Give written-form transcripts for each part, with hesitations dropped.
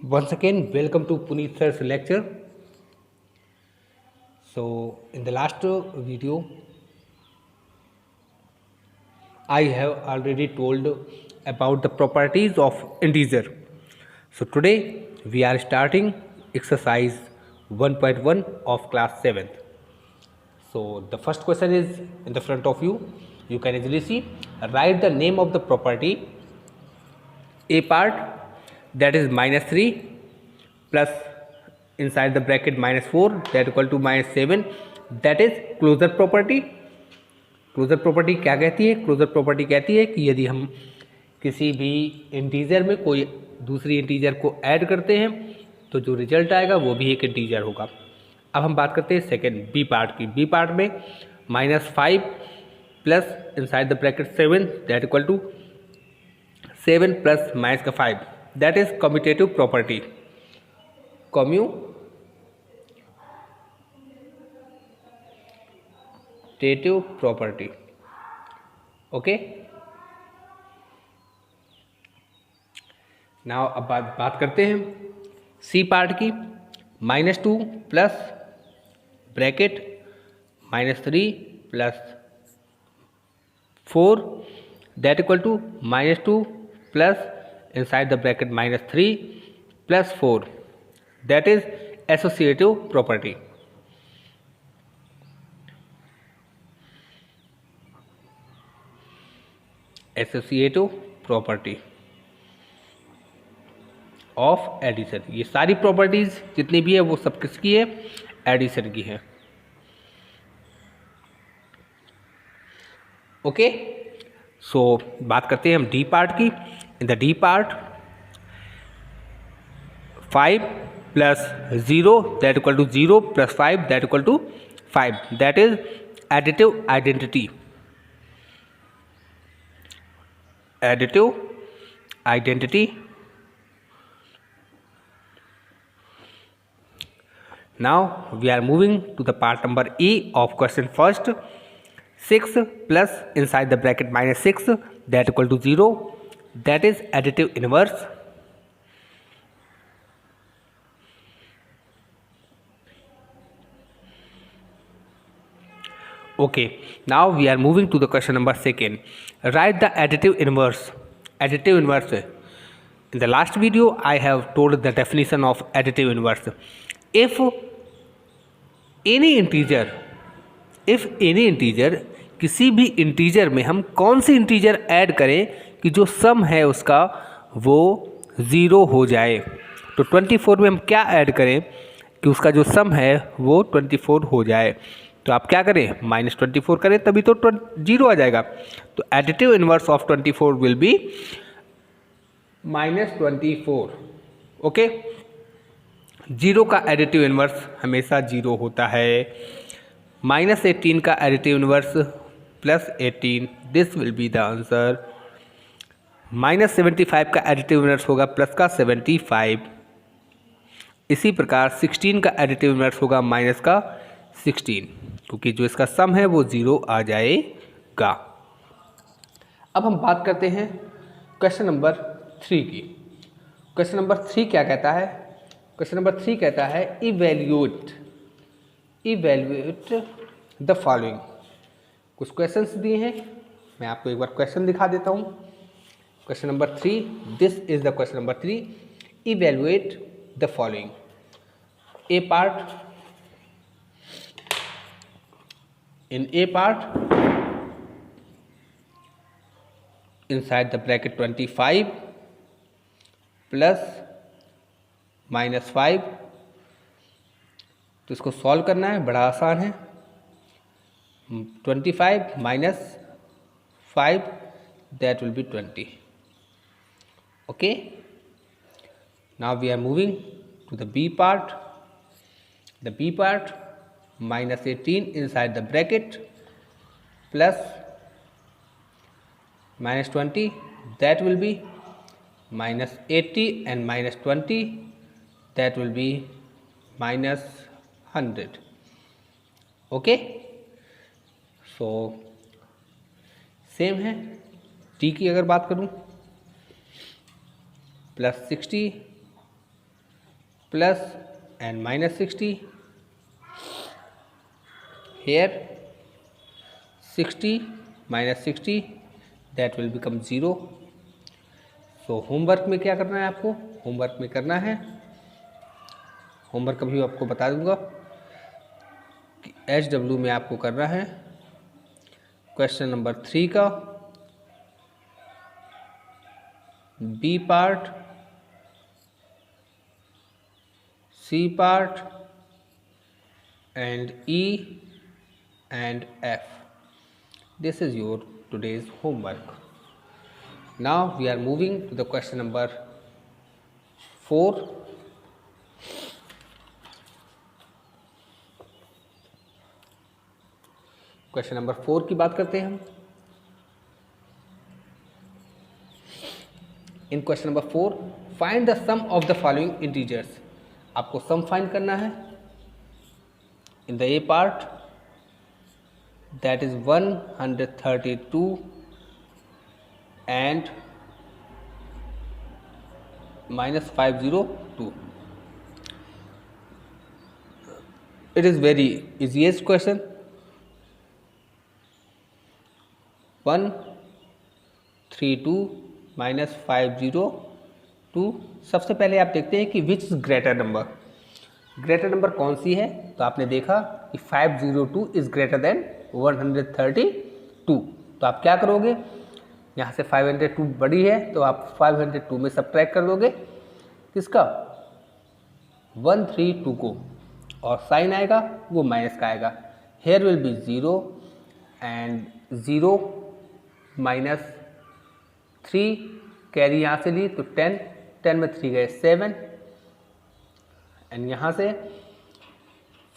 Once again, welcome to Puneet sir's lecture. So, in the last video, I have already told about the properties of integer. So, today we are starting exercise 1.1 of class 7th. So, the first question is in the front of you. You can easily see, write the name of the property a part, that is -3 plus inside the bracket -4 that equal to -7, that is closure property. Closure property क्या कहती है? Closure property कहती है कि यदि हम किसी भी इंटीजर में कोई दूसरी इंटीजर को ऐड करते हैं तो जो रिजल्ट आएगा वो भी एक इंटीजर होगा. अब हम बात करते हैं सेकेंड बी पार्ट की. बी पार्ट में -5 plus inside the bracket 7 that equal to 7 plus minus का 5, that is commutative property. Commutative property. Okay, now अब बात करते हैं सी पार्ट की. -2 plus bracket -3 plus 4 that equal to -2 plus inside the bracket -3 plus 4, that is associative property. Associative property of addition. ये सारी properties जितनी भी है वो सब किसकी है? एडिशन की है. ओके, सो बात करते हैं हम डी पार्ट की. In the D part, 5 plus 0 that equal to 0 plus 5 that equal to 5, that is additive identity. Additive identity. Now we are moving to the part number E of question first. 6 plus inside the bracket -6 that equal to 0, that is additive inverse. Okay, now we are moving to the question number second. Write the additive inverse. Additive inverse. In the last video I have told the definition of additive inverse. If any integer किसी भी integer में हम कौन सी integer add करें कि जो सम है उसका वो 0 हो जाए. तो 24 में हम क्या ऐड करें कि उसका जो सम है वो 24 हो जाए? तो आप क्या करें? -24 करें, तभी तो 0 आ जाएगा. तो additive inverse of 24 will be -24. Okay, 0 का एडिटिव इनवर्स हमेशा 0 होता है. -18 का additive inverse +18, this will be the answer. -75 का एडिटिव इनवर्स होगा प्लस का 75. इसी प्रकार 16 का एडिटिव इनवर्स होगा -16, क्योंकि जो इसका सम है वो 0 आ जाएगा. अब हम बात करते हैं क्वेश्चन नंबर 3 की. क्वेश्चन नंबर 3 क्या कहता है? क्वेश्चन नंबर 3 कहता है इवैल्यूएट द फॉलोइंग. कुछ क्वेश्चंस दिए हैं, मैं आपको एक बार क्वेश्चन दिखा देता हूँ. Question number 3, this is the question number 3. Evaluate the following. A part. In A part, inside the bracket 25 plus -5. तो इसको सॉल्व करना है, बड़ा आसान है. 25 minus 5 that will be 20. Okay, now we are moving to the B part. The B part, -18 inside the bracket plus -20, that will be -80, and -20 that will be -100. Okay, so same है. T की अगर बात करूं, +60 plus and minus 60. Here 60 minus 60, that will become 0. So homework में क्या करना है आपको? होमवर्क में करना है, होमवर्क अभी आपको बता दूंगा कि HW में आपको करना है क्वेश्चन नंबर 3 का B part, C part and E and F. This is your today's homework. Now we are moving to the question number 4. Question number 4 की बात करते हैं हम। In question number 4, find the sum of the following integers. आपको sum find करना है। In the A part, that is 132 and -502. It is very easiest question. 132 -502। सबसे पहले आप देखते हैं कि which is greater number. Greater number कौन सी है? तो आपने देखा कि 502 इज ग्रेटर देन 132। तो आप क्या करोगे? यहाँ से 502 बड़ी है तो आप 502 में सब्ट्रैक्ट कर दोगे किसका? 132 को, और साइन आएगा वो माइनस का आएगा। Here will be 0 and 0 -3 carry यहाँ से ली तो 10, 10 में 3 गए 7 एंड यहाँ से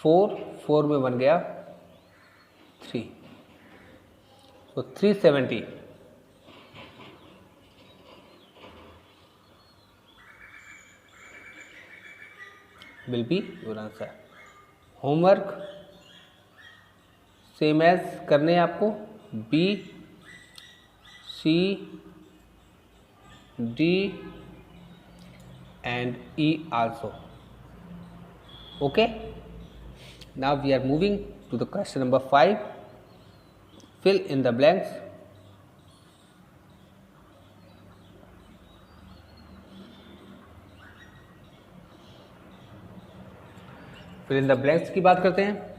4 में बन गया 3, तो 370 will be your answer. Homework same as करने हैं आपको B, C, D and E also. Okay. Now we are moving to the question number 5. Fill in the blanks. Fill in the blanks की बात करते हैं।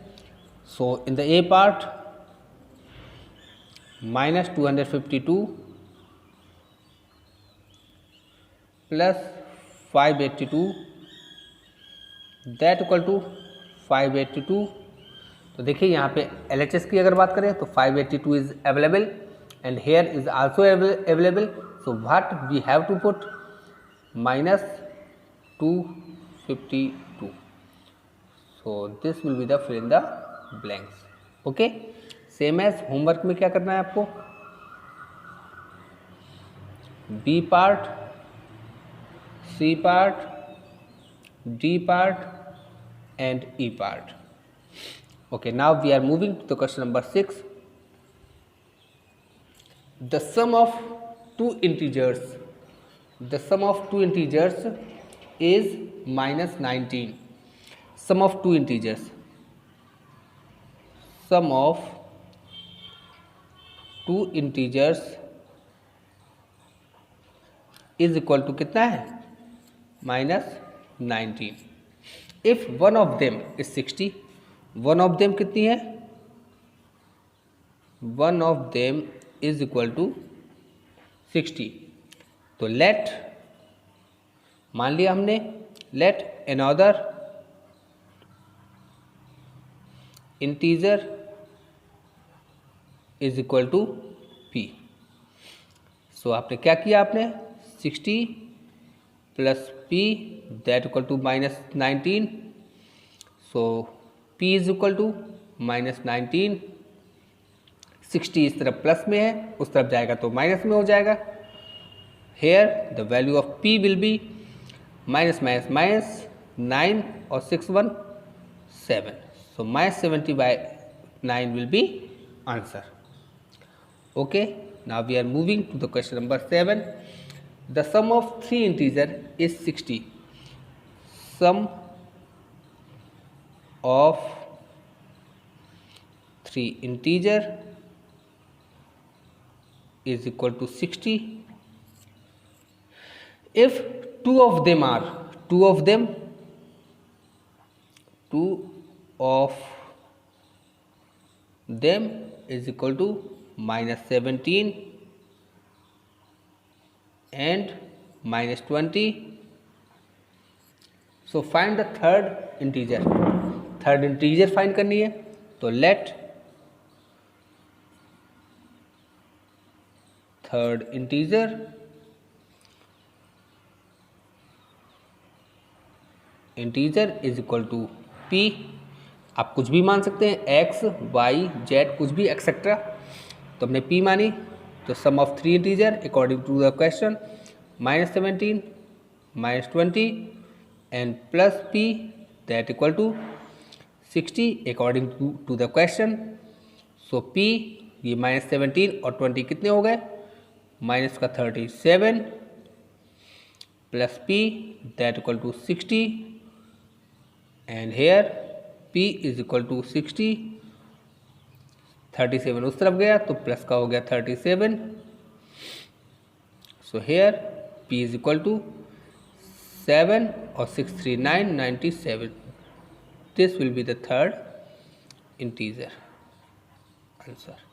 So in the A part, -252 plus 582, that equal to 582। तो देखिए यहाँ पे LHS की अगर बात करें तो 582 is available and here is also available. So what we have to put? -252. So this will be the fill in the blanks. Okay, same as homework में क्या करना है आपको? B part, C part, D part and E part. Okay, now we are moving to the question number 6. The sum of two integers is -19. Sum of two integers is equal to कितना है? -19. If one of them is 60, one of them कितनी है? One of them is equal to 60. तो let, मान लिया हमने, let another integer is equal to p. So आपने क्या किया? आपने 60 plus p that equal to -19. So p is equal to -19. 60 इस तरफ प्लस में है, उस तरफ जाएगा तो माइनस में हो जाएगा। Here the value of p will be -9 और 6 1 7. So -70/9 will be answer. Okay, now we are moving to the question number 7. The sum of three integers is 60. sum of three integer is equal to 60 if two of them is equal to -17 and -20. So find the third integer find करनी है, तो let third integer is equal to p. आप कुछ भी मान सकते हैं, x, y, z, कुछ भी एक्सेट्रा, तो हमने p मानी, तो sum of three integer according to the question -17 -20 and plus p that equal to 60 according to the question. So p ये -17 और 20 कितने हो गए, माइनस का 37 plus p that equal to 60 and here p is equal to 60. 37 उस तरफ गया तो प्लस का हो गया 37. So here p is equal to 7 और 6 3 9 97. This will be the third integer answer.